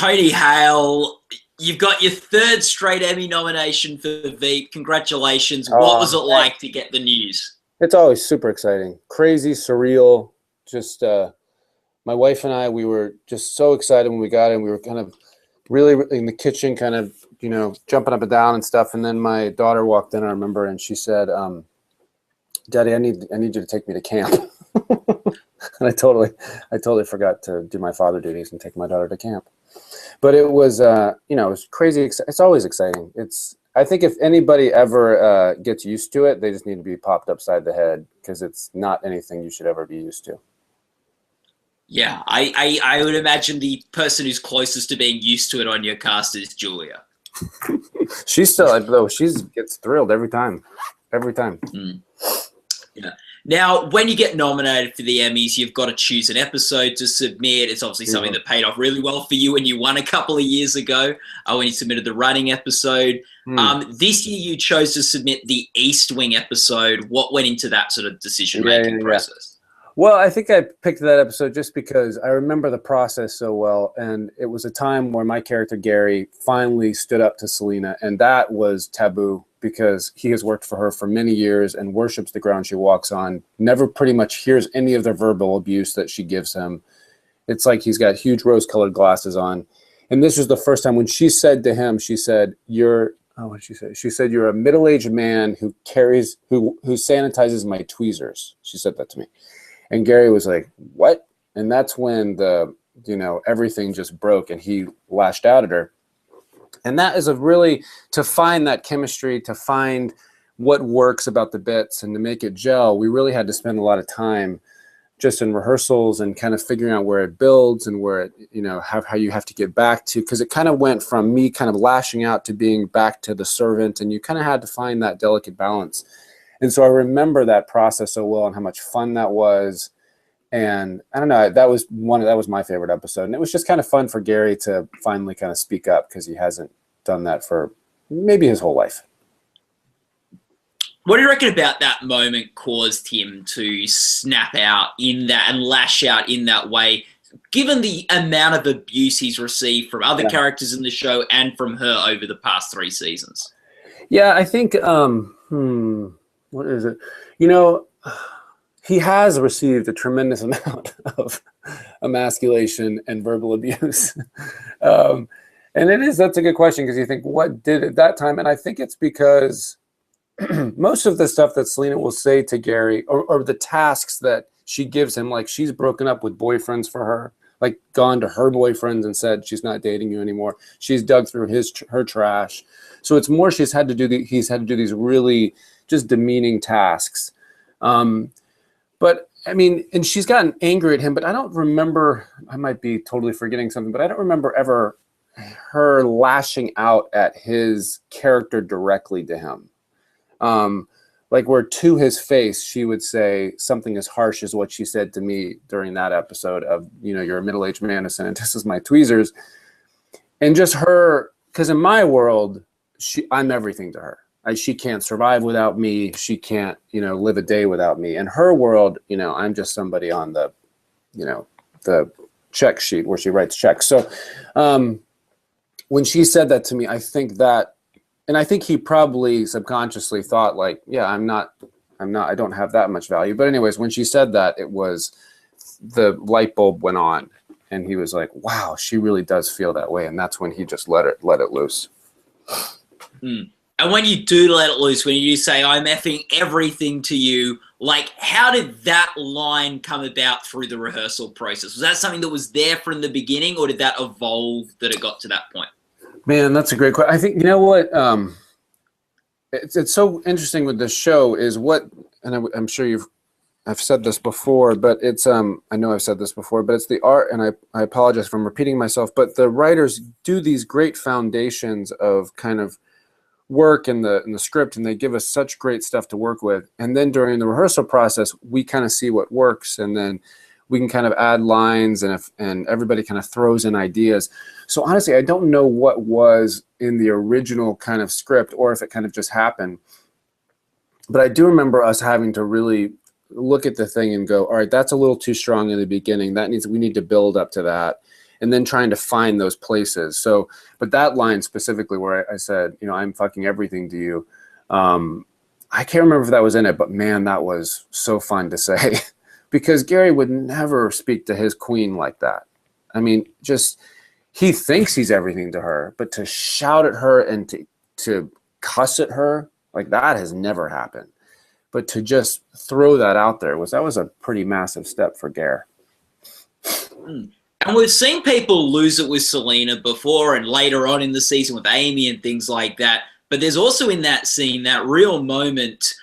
Tony Hale, you've got your third straight Emmy nomination for Veep. Congratulations. What was it like to get the news? It's always super exciting, crazy, surreal. Just my wife and I, we were just so excited when we got it. We were kind of really in the kitchen, kind of, jumping up and down and stuff. And then my daughter walked in, I remember, and she said, Daddy, I need you to take me to camp. And I totally forgot to do my father duties and take my daughter to camp. But it was, it was crazy. It's always exciting. I think if anybody ever gets used to it, they just need to be popped upside the head, because it's not anything you should ever be used to. Yeah, I would imagine the person who's closest to being used to it on your cast is Julia. She's still, though, gets thrilled every time. Yeah. Now, when you get nominated for the Emmys, you've got to choose an episode to submit. It's obviously something that paid off really well for you when you won a couple of years ago when you submitted the running episode. This year, you chose to submit the East Wing episode. What went into that sort of decision-making process? Well, I think I picked that episode just because I remember the process so well, and it was a time where my character, Gary, finally stood up to Selena, and that was taboo because he has worked for her for many years and worships the ground she walks on, never pretty much hears any of the verbal abuse that she gives him. It's like he's got huge rose-colored glasses on. And this was the first time when she said to him, she said, what did she say? She said, "You're a middle-aged man who sanitizes my tweezers." She said that to me. And Gary was like, "What?" And that's when everything just broke, and he lashed out at her. And that is to find that chemistry, to find what works about the bits and to make it gel, we really had to spend a lot of time just in rehearsals and kind of figuring out where it builds and where it, how you have to get back to, because it kind of went from me kind of lashing out to being back to the servant, and you kind of had to find that delicate balance. And so I remember that process so well and how much fun that was. And I don't know, that was my favorite episode. And it was just kind of fun for Gary to finally kind of speak up, because he hasn't done that for maybe his whole life. What do you reckon about that moment caused him to snap out in that and lash out in that way, given the amount of abuse he's received from other characters in the show and from her over the past 3 seasons? Yeah, I think, what is it? He has received a tremendous amount of emasculation and verbal abuse. And that's a good question, because you think, what did at that time? And I think it's because most of the stuff that Selena will say to Gary, or the tasks that she gives him, like she's broken up with boyfriends for her, like gone to her boyfriends and said she's not dating you anymore. She's dug through her trash. So it's more he's had to do these really just demeaning tasks. But I mean, and she's gotten angry at him, but I don't remember, I might be totally forgetting something, but I don't remember ever her lashing out at his character directly to him. Like where to his face, she would say something as harsh as what she said to me during that episode of, "You're a middle-aged man who sanitizes my tweezers." And just her, because in my world, I'm everything to her. She can't survive without me. She can't, live a day without me. In her world, I'm just somebody on the, the check sheet where she writes checks. So when she said that to me, I think he probably subconsciously thought like, yeah, I don't have that much value. But anyways, when she said that, it was the light bulb went on, and he was like, wow, she really does feel that way. And that's when he just let it loose. And when you do let it loose, when you say, "I'm effing everything to you," like, how did that line come about through the rehearsal process? Was that something that was there from the beginning, or did that evolve that it got to that point? Man, that's a great question. I think, what, it's so interesting with this show is and I'm sure I've said this before, but it's, I know I've said this before, but it's the art, and I apologize for repeating myself, but the writers do these great foundations of kind of work in the script, and they give us such great stuff to work with. And then during the rehearsal process, we kind of see what works, and then we can kind of add lines, and everybody kind of throws in ideas. So honestly, I don't know what was in the original kind of script, or if it kind of just happened. But I do remember us having to really look at the thing and go, all right, that's a little too strong in the beginning. We need to build up to that. and then trying to find those places. So, but that line specifically where I said, you know, I'm fucking everything to you. I can't remember if that was in it, but man, that was so fun to say because Gary would never speak to his queen like that. I mean, just, he thinks he's everything to her, but to shout at her and to cuss at her, like that has never happened. But to just throw that out there that was a pretty massive step for Gary. And we've seen people lose it with Selena before and later on in the season with Amy and things like that. But there's also in that scene that real moment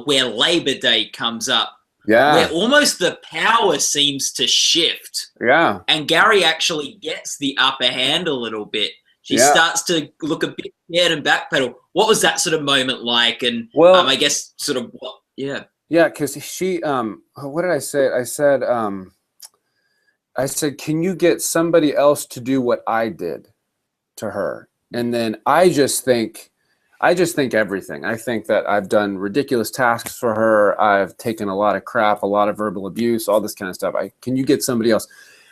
where Labor Day comes up. Yeah. Where almost the power seems to shift. Yeah. And Gary actually gets the upper hand a little bit. She starts to look a bit scared and backpedal. What was that sort of moment like? And I guess sort of what? Yeah. Yeah, because she, what did I say? I said, can you get somebody else to do what I did to her? And then I just think everything. I think that I've done ridiculous tasks for her. I've taken a lot of crap, a lot of verbal abuse, all this kind of stuff. Can you get somebody else?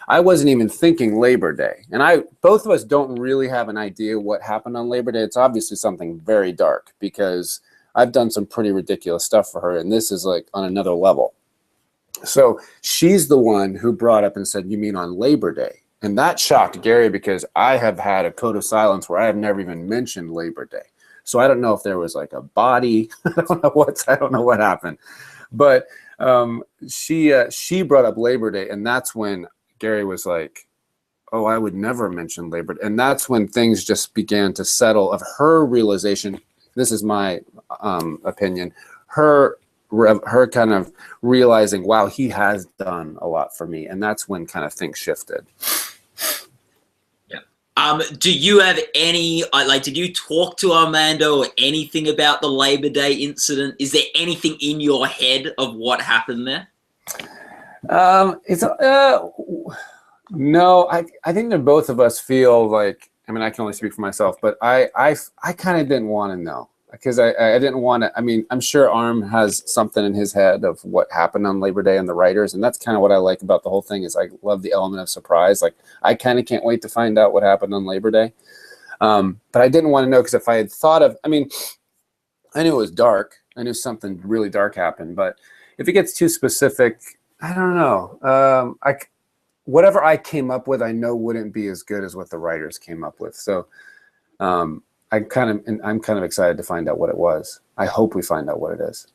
I wasn't even thinking Labor Day. And both of us don't really have an idea what happened on Labor Day. It's obviously something very dark because I've done some pretty ridiculous stuff for her. And this is like on another level. So she's the one who brought up and said, you mean on Labor Day? And that shocked Gary because I have had a code of silence where I have never even mentioned Labor Day. So I don't know if there was like a body. I don't know what happened. But she brought up Labor Day, and that's when Gary was like, oh, I would never mention Labor Day. And that's when things just began to settle of her realization. This is my opinion. Her kind of realizing, wow, he has done a lot for me. And that's when kind of things shifted. Yeah. Do you have any, did you talk to Armando or anything about the Labor Day incident? Is there anything in your head of what happened there? No, I think that both of us feel like, I mean, I can only speak for myself, but I kind of didn't want to know. Because I didn't want to, I mean, I'm sure Arm has something in his head of what happened on Labor Day and the writers. And that's kind of what I like about the whole thing is I love the element of surprise. Like, I kind of can't wait to find out what happened on Labor Day. But I didn't want to know because if I had thought of, I mean, I knew it was dark. I knew something really dark happened. But if it gets too specific, I don't know. Whatever I came up with, I know wouldn't be as good as what the writers came up with. So, I'm kind of excited to find out what it was. I hope we find out what it is.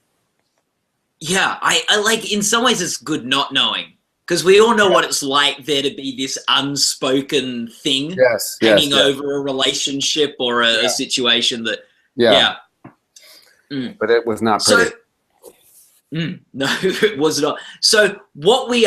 Yeah, I like, in some ways it's good not knowing because we all know what it's like there to be this unspoken thing hanging over a relationship or a situation that, But it was not pretty. No, it was not. So what we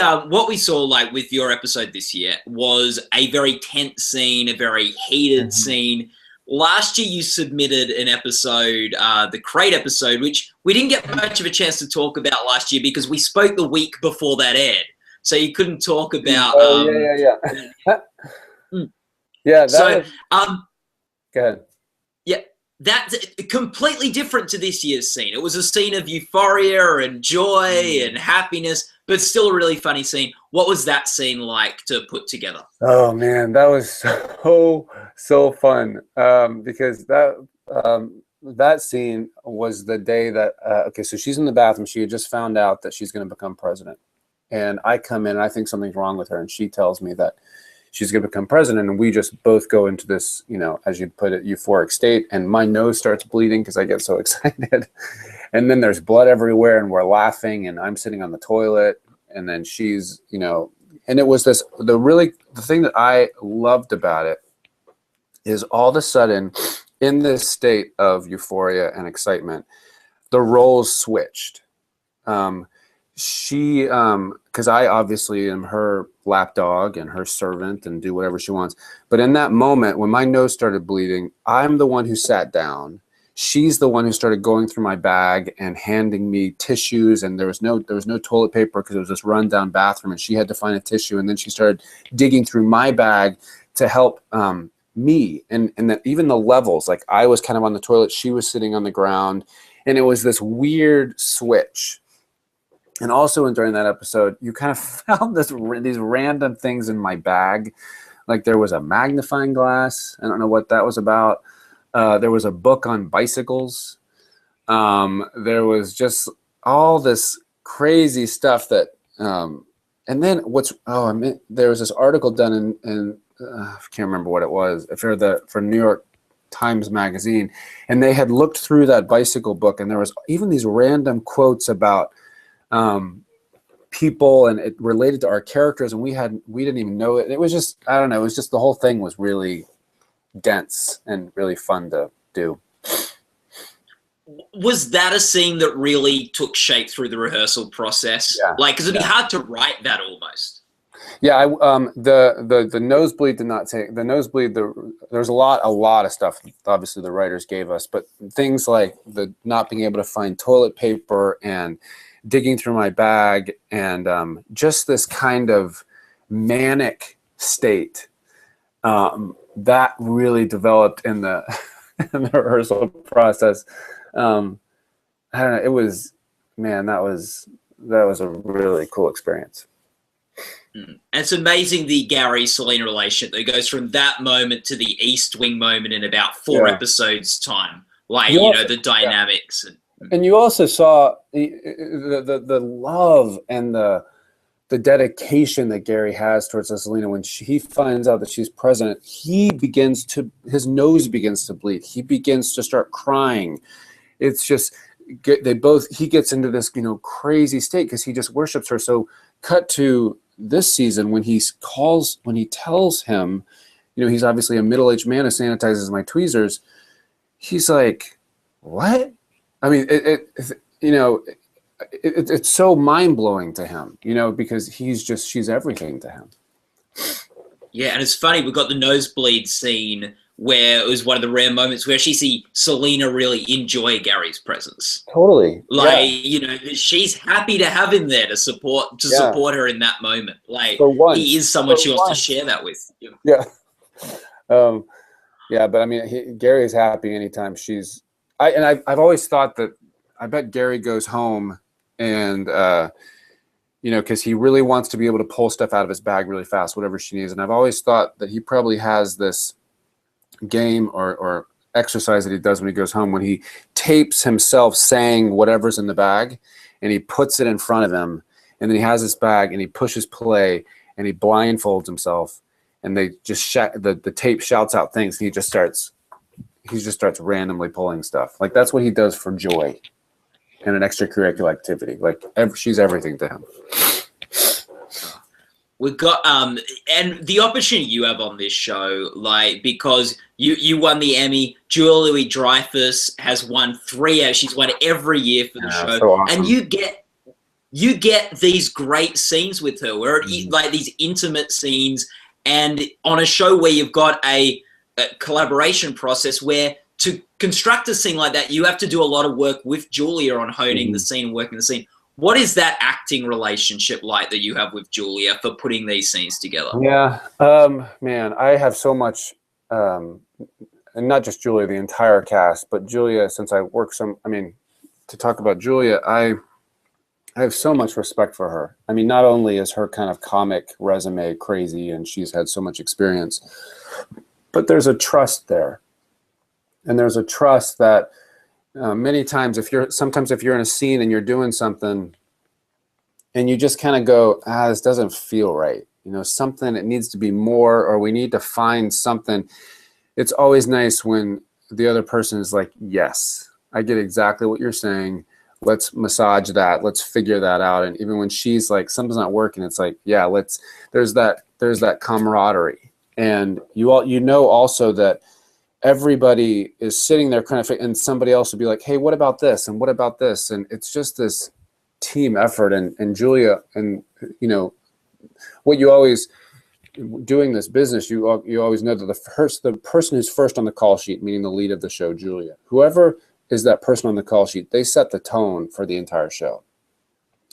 saw like with your episode this year was a very tense scene, a very heated scene. Last year, you submitted an episode, the Crate episode, which we didn't get much of a chance to talk about last year because we spoke the week before that aired. So you couldn't talk about... Go ahead. Yeah, that's completely different to this year's scene. It was a scene of euphoria and joy and happiness, but still a really funny scene. What was that scene like to put together? Oh man, that was so fun because that scene was the day that okay, so she's in the bathroom. She had just found out that she's going to become president, and I come in and I think something's wrong with her, and she tells me that she's going to become president, and we just both go into this, you know, as you put it, euphoric state, and my nose starts bleeding because I get so excited. And then there's blood everywhere, and we're laughing, and I'm sitting on the toilet, and then she's, you know, and it was the thing that I loved about it is all of a sudden, in this state of euphoria and excitement, the roles switched. Because I obviously am her lapdog and her servant and do whatever she wants. But in that moment, when my nose started bleeding, I'm the one who sat down. She's the one who started going through my bag and handing me tissues. And there was no toilet paper because it was this rundown bathroom, and she had to find a tissue. And then she started digging through my bag to help me. And that even the levels, like I was kind of on the toilet, she was sitting on the ground, and it was this weird switch. And also during that episode, you kind of found these random things in my bag. Like there was a magnifying glass. I don't know what that was about. There was a book on bicycles. There was just all this crazy stuff that, and then there was this article done in I can't remember what it was, for New York Times Magazine, and they had looked through that bicycle book, and there was even these random quotes about people, and it related to our characters, and we didn't even know it. It was just, I don't know, it was just, the whole thing was really dense and really fun to do. Was that a scene that really took shape through the rehearsal process? Yeah. Like, because it'd be hard to write that almost. Yeah, the nosebleed did not take the nosebleed. There's a lot of stuff. Obviously, the writers gave us, but things like the not being able to find toilet paper and digging through my bag, and just this kind of manic state that really developed in the in the rehearsal process. I don't know. It was, man, that was a really cool experience. And it's amazing, the Gary-Selena relationship that goes from that moment to the East Wing moment in about 4 episodes time. Like, the dynamics. And you also saw the love and the dedication that Gary has towards Selena. When he finds out that she's president, his nose begins to bleed. He begins to start crying. It's just, he gets into this, crazy state because he just worships her. So cut to this season when he tells him, he's obviously a middle-aged man who sanitizes my tweezers. He's like, what? I mean, it's so mind-blowing to him, because she's everything to him. Yeah, and it's funny, we've got the nosebleed scene where it was one of the rare moments where she see Selena really enjoy Gary's presence. Totally. Like, she's happy to have him there to support her in that moment. Like, he is someone she wants to share that with. Yeah. But I mean, Gary is happy anytime I've always thought that, I bet Gary goes home and, because he really wants to be able to pull stuff out of his bag really fast, whatever she needs. And I've always thought that he probably has this game or exercise that he does when he goes home, when he tapes himself saying whatever's in the bag and he puts it in front of him, and then he has his bag and he pushes play and he blindfolds himself, and they just the tape shouts out things, and he just starts randomly pulling stuff. Like, that's what he does for joy and an extracurricular activity. Like, she's everything to him. We've got and the opportunity you have on this show, like, because you won the Emmy. Julia Louis-Dreyfus has won 3. She's won every year for the show, so awesome. And you get these great scenes with her, where like these intimate scenes, and on a show where you've got a collaboration process where to construct a scene like that, you have to do a lot of work with Julia on honing the scene and working the scene. What is that acting relationship like that you have with Julia for putting these scenes together? Yeah, man, I have so much, and not just Julia, the entire cast, but Julia, since I work to talk about Julia, I have so much respect for her. I mean, not only is her kind of comic resume crazy and she's had so much experience, but there's a trust there. And there's a trust that many times if you're in a scene and you're doing something and you just kind of go, this doesn't feel right. Something, it needs to be more, or we need to find something. It's always nice when the other person is like, yes, I get exactly what you're saying. Let's massage that. Let's figure that out. And even when she's like, something's not working, it's like, yeah, there's that camaraderie. And you also that everybody is sitting there kind of, and somebody else will be like, hey, what about this? And what about this? And it's just this team effort. And Julia, and what you always, doing this business, you always know that the person who's first on the call sheet, meaning the lead of the show, Julia, whoever is that person on the call sheet, they set the tone for the entire show.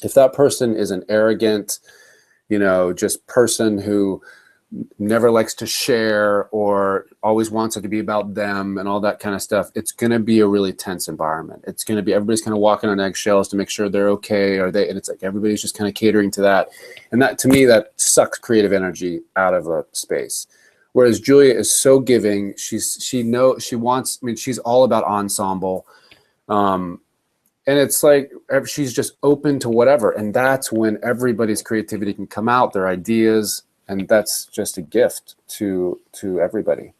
If that person is an arrogant, just person who never likes to share or always wants it to be about them and all that kind of stuff, it's going to be a really tense environment. It's going to be, everybody's kind of walking on eggshells to make sure they're okay. And it's like everybody's just kind of catering to that. And that, to me, that sucks creative energy out of a space. Whereas Julia is so giving. She wants, I mean, she's all about ensemble. And it's like she's just open to whatever. And that's when everybody's creativity can come out, their ideas. And that's just a gift to everybody.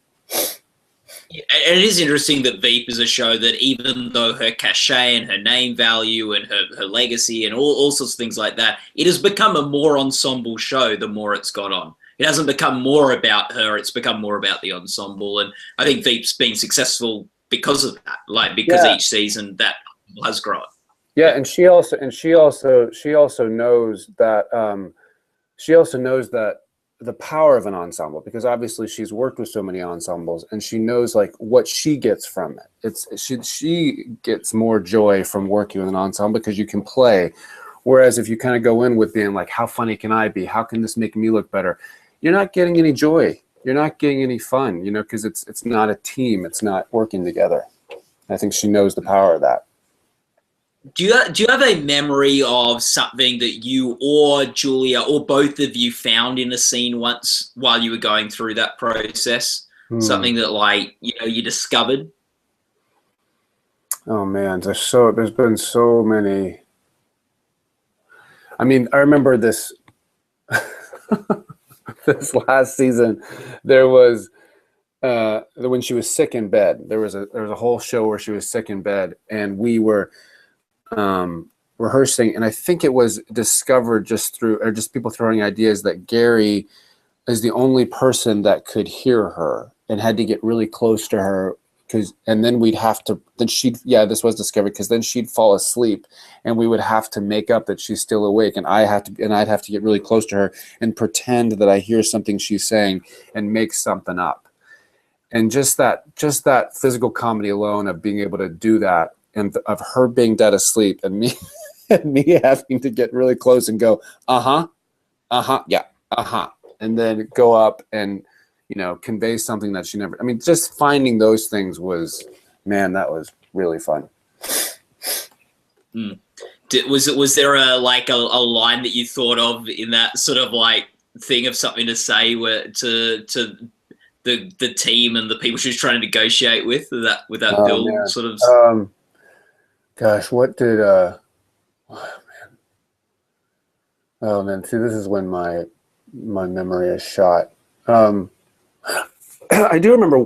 Yeah, and it is interesting that Veep is a show that, even though her cachet and her name value and her legacy and all sorts of things like that, it has become a more ensemble show the more it's got on. It hasn't become more about her, it's become more about the ensemble. And I think Veep's been successful because of that, like because each season that has grown. Yeah, and she also knows that the power of an ensemble, because obviously she's worked with so many ensembles and she knows like what she gets from it. She gets more joy from working with an ensemble because you can play. Whereas if you kind of go in with being like, how funny can I be? How can this make me look better? You're not getting any joy. You're not getting any fun, because it's not a team. It's not working together. I think she knows the power of that. Do you have a memory of something that you or Julia or both of you found in a scene once while you were going through that process? Something that, like, you discovered? Oh man, there's been so many. I mean, I remember this this last season. There was when she was sick in bed. There was a whole show where she was sick in bed, and we were rehearsing, and I think it was discovered just people throwing ideas that Gary is the only person that could hear her and had to get really close to her, and then this was discovered because then she'd fall asleep and we would have to make up that she's still awake, and I'd have to get really close to her and pretend that I hear something she's saying and make something up. And just that physical comedy alone of being able to do that, and of her being dead asleep and me having to get really close and go, and then go up and, convey something that she never, I mean, just finding those things was, man, that was really fun. Was there a line that you thought of in that sort of like thing of something to say to the team and the people she was trying to negotiate with that Bill man. sort of... Gosh, what did oh man, see, this is when my memory is shot. I do remember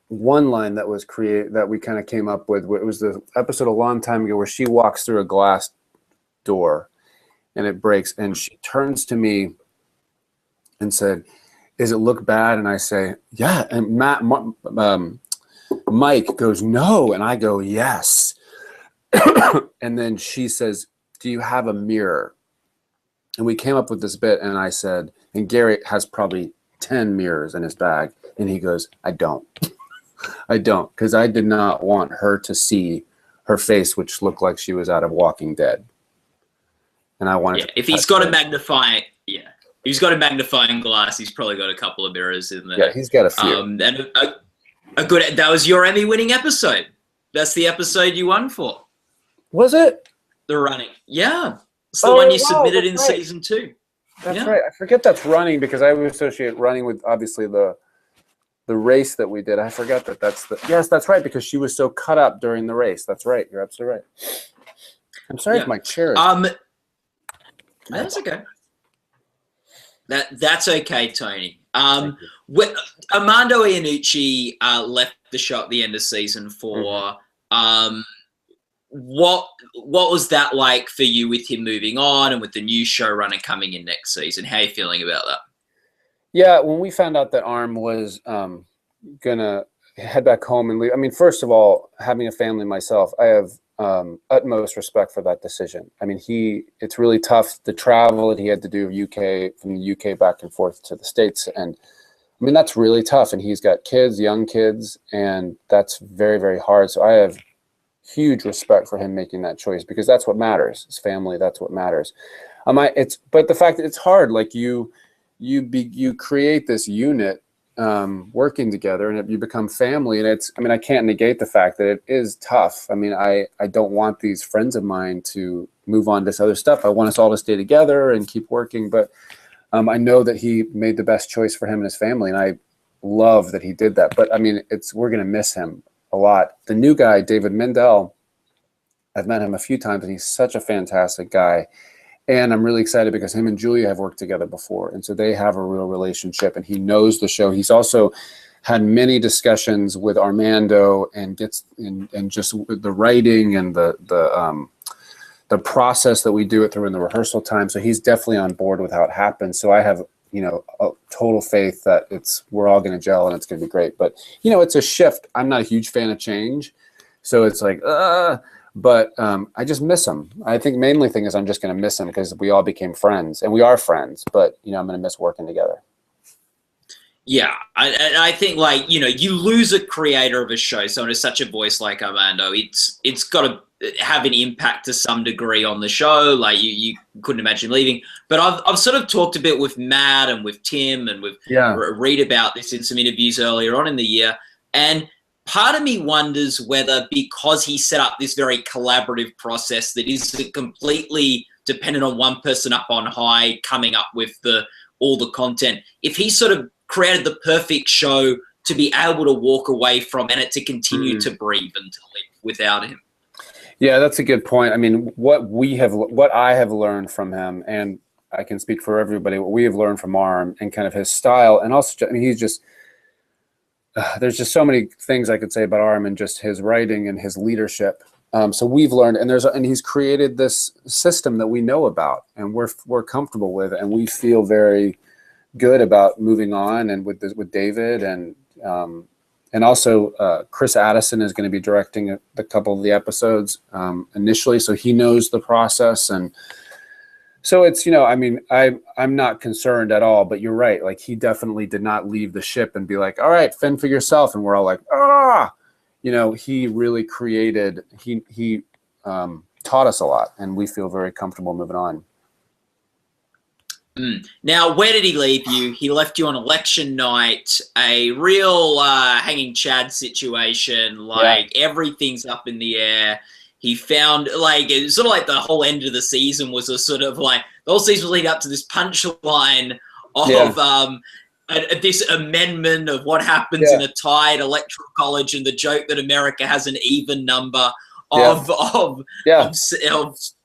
one line that was that we kind of came up with. It was the episode a long time ago where she walks through a glass door and it breaks, and she turns to me and said, "Does it look bad?" And I say, "Yeah." And Mike goes, "No," and I go, "Yes." And then she says, "Do you have a mirror?" And we came up with this bit, and I said, and Gary has probably 10 mirrors in his bag, and he goes, "I don't." I don't, because I did not want her to see her face, which looked like she was out of Walking Dead. And I wanted if he's got a magnifying glass, he's probably got a couple of mirrors in there. Yeah, he's got a few. And that was your Emmy-winning episode. That's the episode you won for. Was it? The running. Yeah. It's the one you submitted in season 2. That's right. I forget that's running because I would associate running with obviously the race that we did. I forgot yes, that's right, because she was so cut up during the race. That's right. You're absolutely right. I'm sorry if my chair is... That's okay. That's okay, Tony. Armando Iannucci left the show at the end of season 4. What was that like for you with him moving on and with the new showrunner coming in next season? How are you feeling about that? Yeah, when we found out that Arm was gonna head back home and leave, I mean, first of all, having a family myself, I have utmost respect for that decision. I mean, it's really tough, the travel that he had to do from the UK back and forth to the States, and I mean, that's really tough, and he's got kids, young kids, and that's very, very hard. So I have huge respect for him making that choice, because that's what matters. His family, that's what matters. But the fact that it's hard, like you you create this unit working together, and you become family. And it's, I mean, I can't negate the fact that it is tough. I mean, I don't want these friends of mine to move on to this other stuff. I want us all to stay together and keep working. But I know that he made the best choice for him and his family, and I love that he did that. But I mean, we're going to miss him a lot. The new guy, David Mendel, I've met him a few times, and he's such a fantastic guy. And I'm really excited because him and Julia have worked together before. And so they have a real relationship, and he knows the show. He's also had many discussions with Armando and just with the writing and the process that we do it through in the rehearsal time. So he's definitely on board with how it happens. So I have, a total faith that we're all going to gel and it's going to be great. But, it's a shift. I'm not a huge fan of change. So it's like, but I just miss him. I think mainly thing is I'm just going to miss him because we all became friends, and we are friends, but I'm going to miss working together. Yeah, I think you lose a creator of a show, someone who's such a voice like Armando. It's got to have an impact to some degree on the show. Like you couldn't imagine leaving. But I've sort of talked a bit with Matt and with Tim and with Reed about this in some interviews earlier on in the year, and part of me wonders whether, because he set up this very collaborative process that isn't completely dependent on one person up on high coming up with all the content, if he sort of created the perfect show to be able to walk away from and it to continue to breathe and to live without him. Yeah, that's a good point. I mean, what I have learned from him, and I can speak for everybody, what we have learned from Arm and kind of his style, and also, I mean, he's just, there's just so many things I could say about Arm and just his writing and his leadership. So we've learned, and he's created this system that we know about and we're comfortable with, and we feel very good about moving on, and with David, and also Chris Addison is going to be directing a couple of the episodes initially, so he knows the process. And so it's, I mean, I'm not concerned at all, but you're right. Like, he definitely did not leave the ship and be like, all right, fend for yourself. And we're all like, he really created, he taught us a lot, and we feel very comfortable moving on. Now, where did he leave you? He left you on election night, a real hanging Chad situation. Everything's up in the air. He found, it was sort of like the whole end of the season was a sort of the whole season lead up to this punchline of this amendment of what happens in a tied electoral college, and the joke that America has an even number of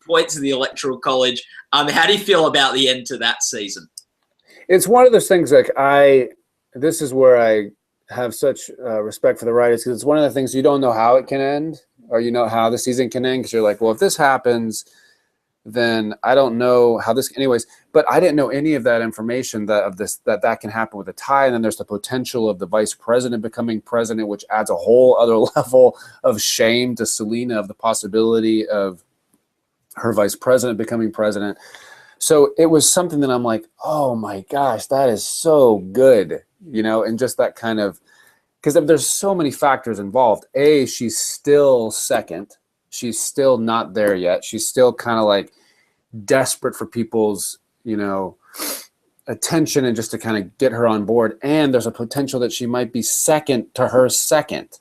points in the electoral college. How do you feel about the end to that season? It's one of those things, this is where I have such respect for the writers, because it's one of the things you don't know how it can end, or how the season can end, because you're like, well, if this happens, then I don't know how this, anyways. But I didn't know any of that information that can happen with a tie, and then there's the potential of the vice president becoming president, which adds a whole other level of shame to Selena, of the possibility of her vice president becoming president. So it was something that I'm like, oh my gosh, that is so good, and just that kind of, because there's so many factors involved. She's still second. She's still not there yet. She's still kind of desperate for people's, attention, and just to kind of get her on board. And there's a potential that she might be second to her second.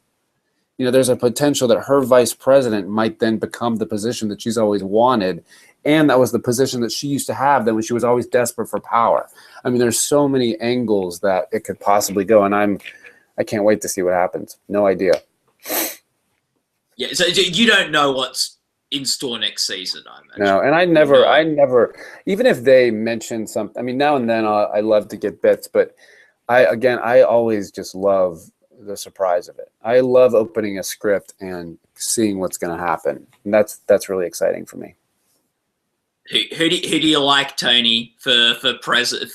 There's a potential that her vice president might then become the position that she's always wanted. And that was the position that she used to have then when she was always desperate for power. I mean, there's so many angles that it could possibly go. And I can't wait to see what happens. No idea. Yeah, so you don't know what's in store next season, I imagine. No, and I never, even if they mention something, I mean, now and then I love to get bits, but I always just love the surprise of it. I love opening a script and seeing what's going to happen, and that's really exciting for me. Who do you like, Tony, for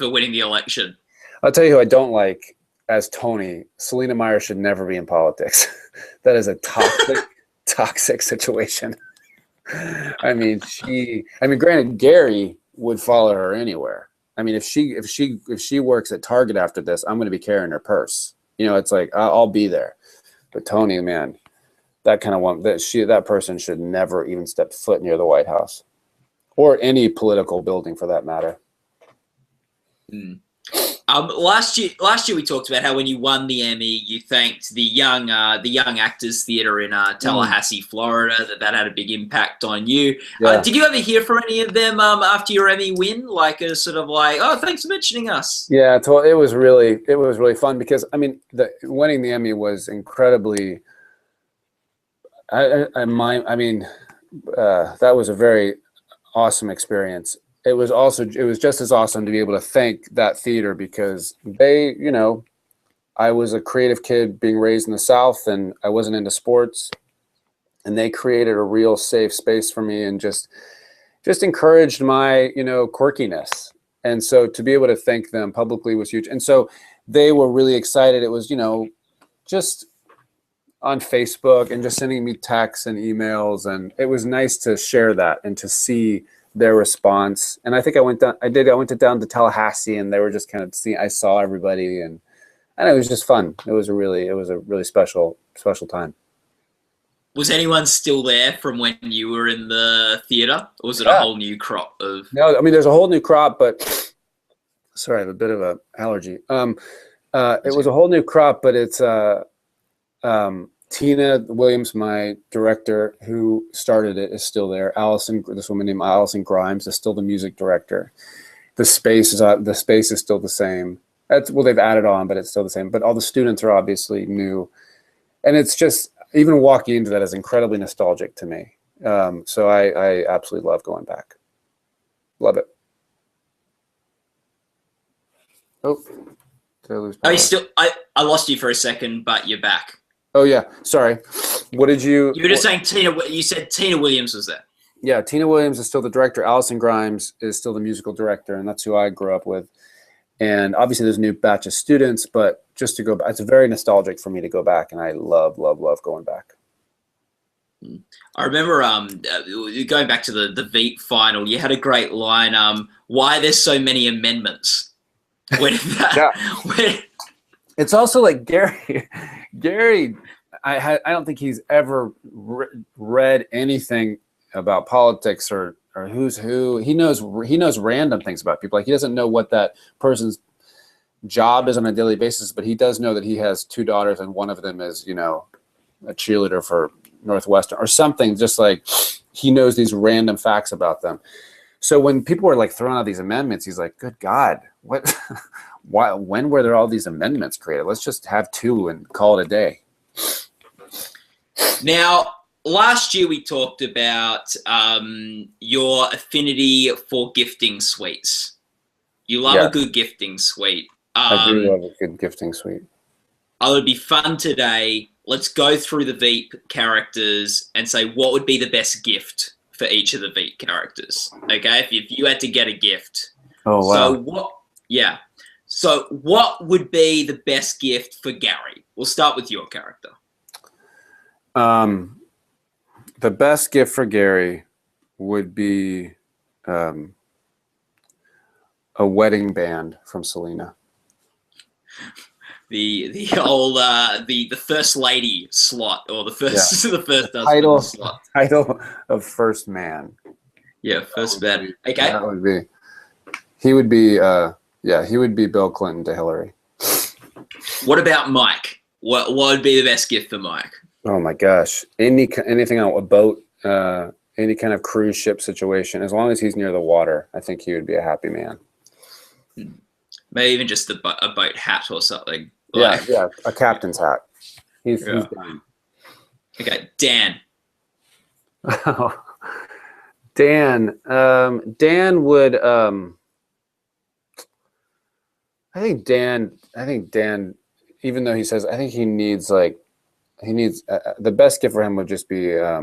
winning the election? I'll tell you who I don't like as Tony. Selena Meyer should never be in politics. That is a toxic situation. I mean, granted, Gary would follow her anywhere. I mean, if she works at Target after this, I'm going to be carrying her purse. It's like, I'll be there. But Tony, man, that kind of one, that person should never even step foot near the White House, or any political building for that matter. Last year we talked about how when you won the Emmy, you thanked the Young Actors Theatre in Tallahassee, Florida. That had a big impact on you. Yeah. Did you ever hear from any of them after your Emmy win? Like a sort of like, oh, thanks for mentioning us. Yeah, it was really fun because I mean, winning the Emmy was incredibly. That was a very awesome experience. It was just as awesome to be able to thank that theater because they, I was a creative kid being raised in the South and I wasn't into sports, and they created a real safe space for me and just encouraged my, quirkiness. And so to be able to thank them publicly was huge. And so they were really excited. It was, just on Facebook and just sending me texts and emails. And it was nice to share that and to see their response. And I think I went down to Tallahassee and they were just kind of I saw everybody and it was just fun. It was a really special time. Was anyone still there from when you were in the theater, or was it a whole new crop of? No, I mean, there's a whole new crop, but sorry, I have a bit of an allergy. It was a whole new crop, but it's Tina Williams, my director, who started it, is still there. This woman named Allison Grimes is still the music director. The space is still the same. They've added on, but it's still the same. But all the students are obviously new, and it's just even walking into that is incredibly nostalgic to me. So I absolutely love going back. Love it. Oh, did I lose power? Oh, you still? I lost you for a second, but you're back. Oh yeah, sorry. What did you? You were just saying Tina. You said Tina Williams was there. Yeah, Tina Williams is still the director. Allison Grimes is still the musical director, and that's who I grew up with. And obviously, there's a new batch of students, but just to go back, it's very nostalgic for me to go back, and I love going back. I remember going back to the Veep final. You had a great line. Why there's so many amendments? It's also like Gary. I don't think he's ever read anything about politics or who's who. He knows random things about people. Like he doesn't know what that person's job is on a daily basis, but he does know that he has 2 daughters and one of them is, a cheerleader for Northwestern or something. Just like he knows these random facts about them. So when people were like throwing out these amendments, he's like, "Good God, what? Why? When were there all these amendments created? Let's just have 2 and call it a day." Now, last year we talked about your affinity for gifting suites. You love a good gifting suite. I do love a good gifting suite. It would be fun today. Let's go through the Veep characters and say what would be the best gift for each of the Veep characters. Okay, if you had to get a gift. Oh wow. So what would be the best gift for Gary? We'll start with your character. The best gift for Gary would be a wedding band from Selena. The old the first lady slot, or the first the first title slot. Title of first man. Yeah, first man. Okay. That would be. He would be. He would be Bill Clinton to Hillary. What about Mike? What would be the best gift for Mike? Oh my gosh! Anything on a boat, any kind of cruise ship situation, as long as he's near the water, I think he would be a happy man. Maybe even just a boat hat or something. Yeah, a captain's hat. He's done. Okay, Dan. Dan would. I think Dan. Even though he says, I think he needs the best gift for him would just be a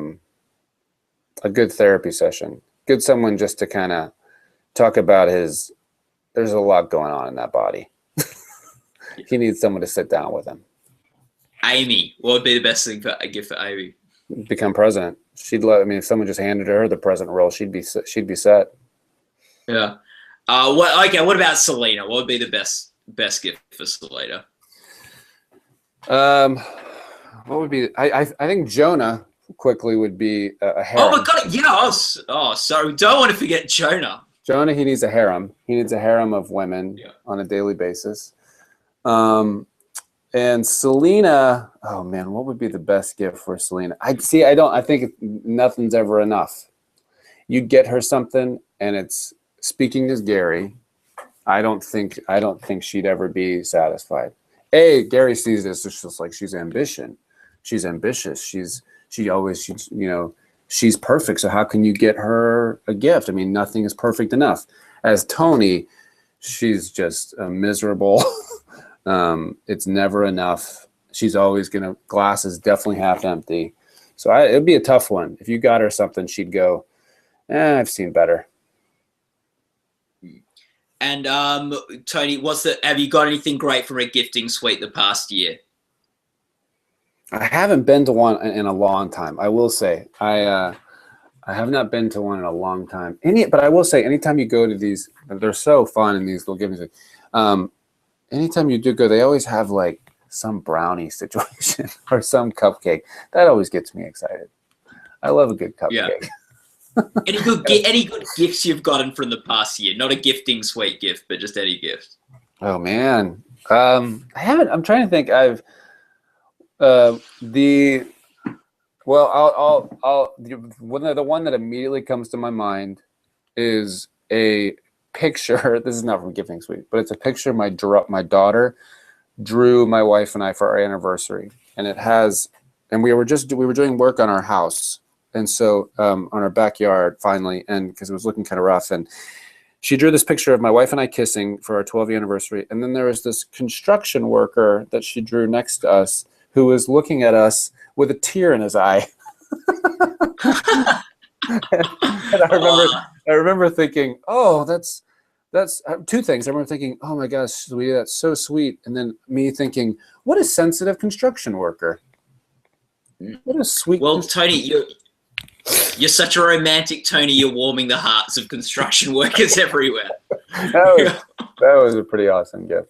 good therapy session. Good someone just to kind of talk about his. There's a lot going on in that body. He needs someone to sit down with him. Amy, what would be the best thing for a gift for Amy? Become president. If someone just handed her the president role, she'd be set. Yeah. What about Selena? What would be the best gift for Selena? What would be? I think Jonah quickly would be a hair. Oh my God! Yeah. So don't want to forget Jonah. Jonah, he needs a harem. He needs a harem of women on a daily basis. And Selena, oh man, what would be the best gift for Selena? I think nothing's ever enough. You get her something, and it's, speaking as Gary, I don't think she'd ever be satisfied. Gary sees this, it's just like she's ambitious. She's perfect. So how can you get her a gift? I mean, nothing is perfect enough. As Tony, she's just miserable. It's never enough. She's always glass is definitely half empty. So it'd be a tough one. If you got her something, she'd go, I've seen better. And Tony, have you got anything great from a gifting suite the past year? I haven't been to one in a long time. I will say I have not been to one in a long time. But I will say, anytime you go to these, they're so fun, and these little giving. Anytime you do go, they always have like some brownie situation or some cupcake. That always gets me excited. I love a good cupcake. Yeah. Any good gifts you've gotten from the past year? Not a gifting suite gift, but just any gift. Oh man, I haven't. I'm trying to think. The one that immediately comes to my mind is a picture. This is not from gifting suite, but it's a picture my daughter drew my wife and I for our anniversary, and it has. And we were doing work on our house. And so on our backyard finally, and because it was looking kind of rough, and she drew this picture of my wife and I kissing for our 12th anniversary. And then there was this construction worker that she drew next to us who was looking at us with a tear in his eye. and I remember thinking, oh, that's two things. I remember thinking, oh my gosh, sweetie, that's so sweet. And then me thinking, what a sensitive construction worker. What a sweet. Well, Tony, you're such a romantic, Tony. You're warming the hearts of construction workers everywhere. That was a pretty awesome gift.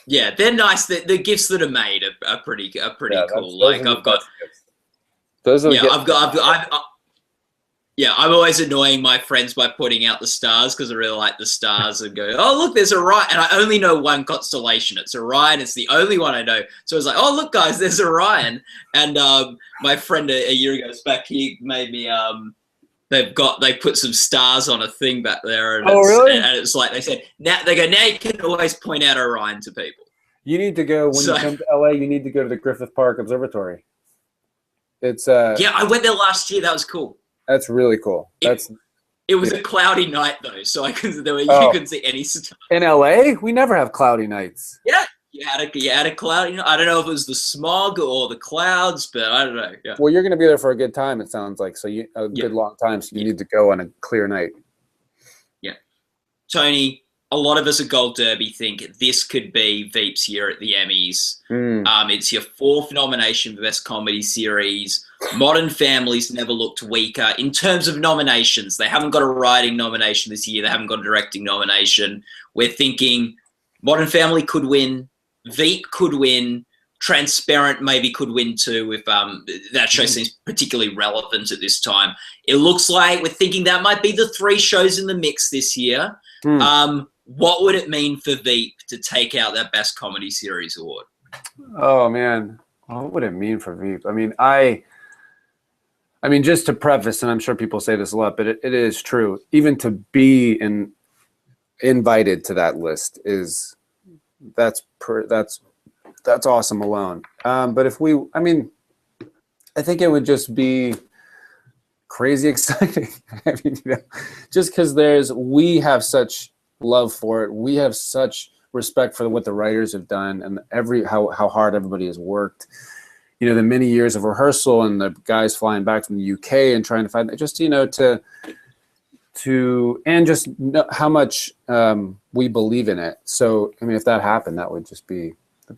Yeah, they're nice. The gifts that are made are pretty cool. Like I've got. Those are I'm always annoying my friends by putting out the stars because I really like the stars and go, oh, look, there's Orion. And I only know one constellation. It's Orion. It's the only one I know. So I was like, oh, look, guys, there's Orion. And my friend a year ago back, he made me, they put some stars on a thing back there. And really? And it's like they said, now you can always point out Orion to people. You need to go, when you come to LA, you need to go to the Griffith Park Observatory. It's yeah, I went there last year. That was cool. That's really cool. It was a cloudy night though, so you couldn't see any stars. In LA, we never have cloudy nights. Yeah, you had a cloud. I don't know if it was the smog or the clouds, but I don't know. Yeah. Well, you're going to be there for a good time. It sounds like good long time. So you need to go on a clear night. Yeah, Tony. A lot of us at Gold Derby think this could be Veep's year at the Emmys. It's your 4th nomination for Best Comedy Series. Modern Family's never looked weaker. In terms of nominations, they haven't got a writing nomination this year. They haven't got a directing nomination. We're thinking Modern Family could win. Veep could win. Transparent maybe could win too if that show seems particularly relevant at this time. It looks like we're thinking that might be the 3 shows in the mix this year. What would it mean for Veep to take out that Best Comedy Series award? Oh man, what would it mean for Veep? I mean, just to preface, and I'm sure people say this a lot, but it is true. Even to be invited to that list that's awesome alone. But I think it would just be crazy exciting. I mean, just because we have such love for it. We have such respect for what the writers have done and how hard everybody has worked. The many years of rehearsal and the guys flying back from the UK and trying to find just to know how much we believe in it. So I mean, if that happened, that'd be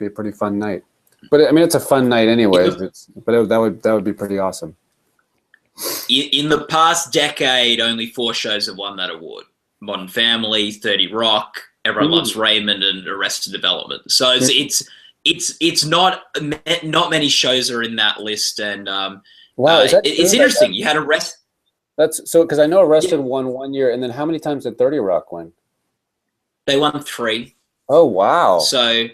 a pretty fun night. But I mean, it's a fun night anyways. That would be pretty awesome. In the past decade, only 4 shows have won that award. Modern Family, 30 Rock, Everyone Loves Raymond, and Arrested Development. So it's not many shows are in that list, and wow, it's interesting. You had That's so, because I know Arrested won 1 year, and then how many times did 30 Rock win? They won 3. Oh wow! So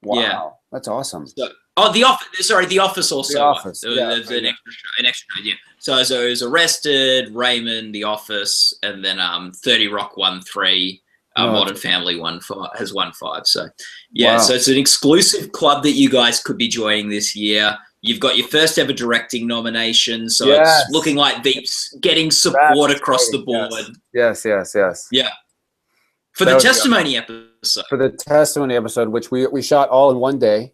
wow, yeah, that's awesome. So, The Office. Sorry, The Office also. The Office. Won. Yeah, There's an extra. Yeah. So it was Arrested, Raymond, The Office, and then 30 Rock won 3. Modern Family has won 5. So yeah, so it's an exclusive club that you guys could be joining this year. You've got your first ever directing nomination, so it's looking like Veep's getting support across the board. Yes. Yeah. For the testimony episode. For the testimony episode, which we shot all in one day.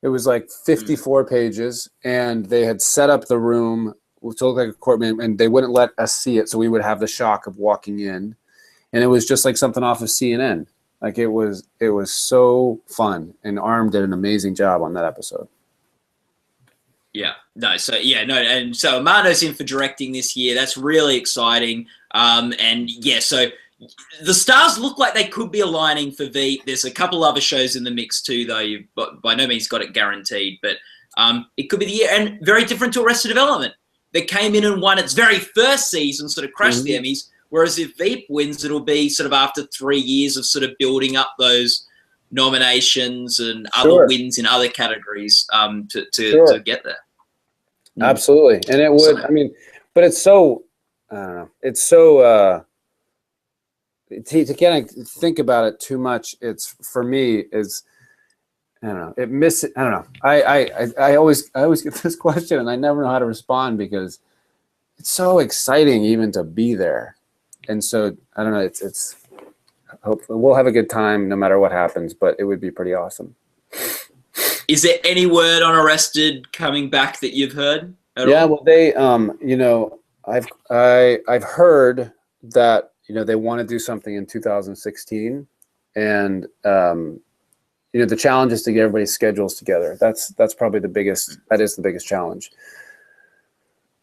It was like 54 pages, and they had set up the room to look like a courtroom, and they wouldn't let us see it, so we would have the shock of walking in. And it was just like something off of CNN. Like it was so fun, and Arm did an amazing job on that episode. Yeah, no, so and so Amano's in for directing this year. That's really exciting. And yeah, so the stars look like they could be aligning for Veep. There's a couple other shows in the mix too, though. You've by no means got it guaranteed, but it could be the year, and very different to Arrested Development that came in and won its very first season, sort of crashed the Emmys. Whereas if Veep wins, it'll be sort of after 3 years of sort of building up those nominations and other wins in other categories to get there. Absolutely. And it would, I mean, but it's so, I don't know, it's so, to kind of think about it too much, it's, for me, is, I don't know, I don't know. I always get this question, and I never know how to respond, because it's so exciting even to be there. And so, I don't know, it's hopefully we'll have a good time no matter what happens, but it would be pretty awesome. Is there any word on Arrested coming back that you've heard at all? Well, they, you know, I've heard that, you know, they want to do something in 2016, and you know, the challenge is to get everybody's schedules together. That's probably the biggest. That is the biggest challenge.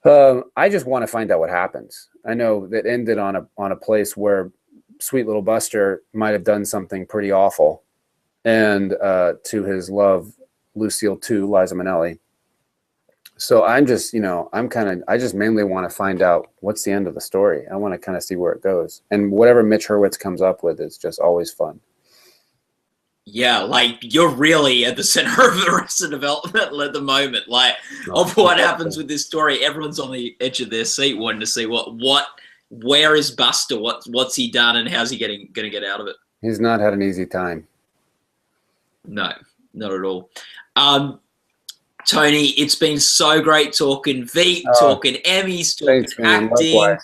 I just want to find out what happens. I know that ended on a place where Sweet Little Buster might have done something pretty awful, and to his love, Lucille too, Liza Minnelli. So I'm just, you know, I just mainly want to find out what's the end of the story. I want to kind of see where it goes, and whatever Mitch Hurwitz comes up with is just always fun. Yeah, like you're really at the center of the Arrested Development at the moment. Like of what happens with this story, everyone's on the edge of their seat, wanting to see where is Buster? What's he done, and how's he going to get out of it? He's not had an easy time. No, not at all. Tony, it's been so great talking Veep, talking Emmys, talking acting,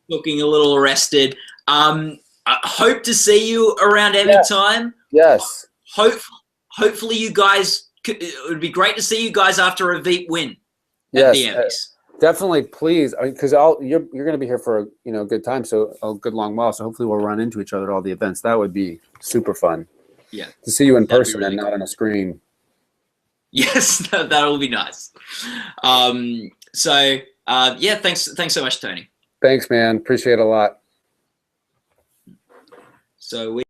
talking a little Arrested. I hope to see you around Emmy time. Yes. Hopefully you guys, it would be great to see you guys after a Veep win at the Emmys. Definitely, please, because you're going to be here for a good time, so a good long while. So hopefully we'll run into each other at all the events. That would be super fun. Yeah, to see you in person really and not on a screen. Yes, that'll be nice. Yeah, thanks so much, Tony. Thanks, man. Appreciate it a lot. So we.